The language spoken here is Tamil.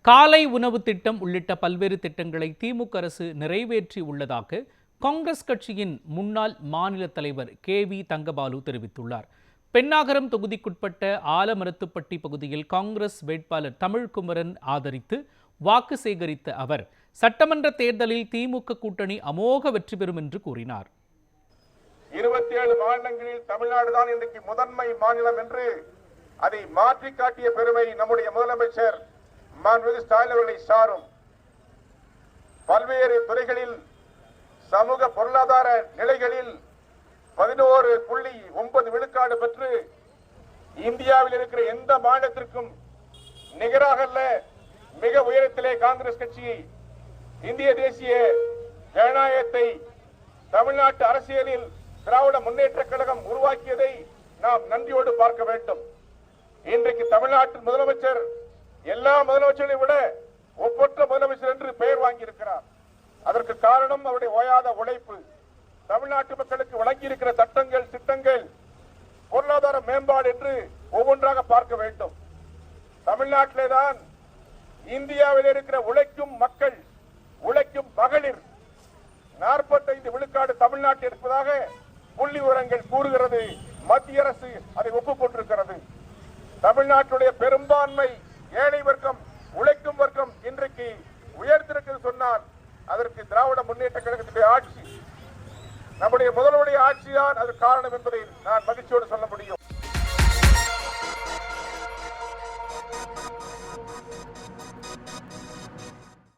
காலை உணவு திட்டம் உள்ளிட்ட பல்வேறு திட்டங்களை திமுக அரசு நிறைவேற்றி உள்ளதாக காங்கிரஸ் கட்சியின் முன்னாள் மாநில தலைவர் KV தங்கபாலு தெரிவித்துள்ளார். பென்னாகரம் தொகுதிக்குட்பட்ட ஆலமரத்துப்பட்டி பகுதியில் காங்கிரஸ் வேட்பாளர் தமிழ்குமரன் ஆதரித்து வாக்கு சேகரித்த அவர் சட்டமன்ற தேர்தலில் திமுக கூட்டணி அமோக வெற்றி பெறும் என்று கூறினார். 27 மாநிலங்களில் தமிழ்நாடுதான் இன்றைக்கு முதன்மை மாநிலம் என்று அதை மாற்றி காட்டிய பெருமை நம்முடைய முதலமைச்சர் மாண்புமிகு ஸ்டாலின் அவர்களை சாரும். பல்வேறு துறைகளில் சமூக பொருளாதார நிலைகளில் 11.9 விழுக்காடு பெற்று இந்தியாவில் இருக்கிற எந்த மாநிலத்திற்கும் நிகராக அல்ல, மிக உயரத்திலே காங்கிரஸ் கட்சி இந்திய தேசிய ஜனநாயகத்தை தமிழ்நாட்டு அரசியலில் திராவிட முன்னேற்ற கழகம் உருவாக்கியதை நாம் நன்றியோடு பார்க்க வேண்டும். இன்றைக்கு தமிழ்நாட்டின் முதலமைச்சர் எல்லா முதலமைச்சரை விட ஒப்பற்ற முதலமைச்சர் என்று பெயர் வாங்கியிருக்கிறார். அதற்கு காரணம் அவருடைய ஓயாத உழைப்பு. தமிழ்நாட்டு மக்களுக்கு வழங்கியிருக்கிற சட்டங்கள், திட்டங்கள், பொருளாதார மேம்பாடு என்று ஒவ்வொன்றாக பார்க்க வேண்டும். தமிழ்நாட்டிலே தான் இந்தியாவில் இருக்கிற உழைக்கும் மக்கள், உழைக்கும் மகளிர் 45 விழுக்காடு தமிழ்நாட்டில் இருப்பதாக புள்ளி விவரங்கள் கூறுகிறது. மத்திய அரசு அதை ஒப்புக்கொண்டிருக்கிறது. தமிழ்நாட்டுடைய பெரும்பான்மை ஏழை வர்க்கம், உழைக்கும் வர்க்கம் இன்றைக்கு உயர்ந்திருக்கிறது சொன்னால் அதற்கு திராவிட முன்னேற்ற கழகத்துடைய ஆட்சி, நம்முடைய முதல்வருடைய ஆட்சிதான் அது காரணம் என்பதை நான் மகிழ்ச்சியோடு சொல்ல முடியும்.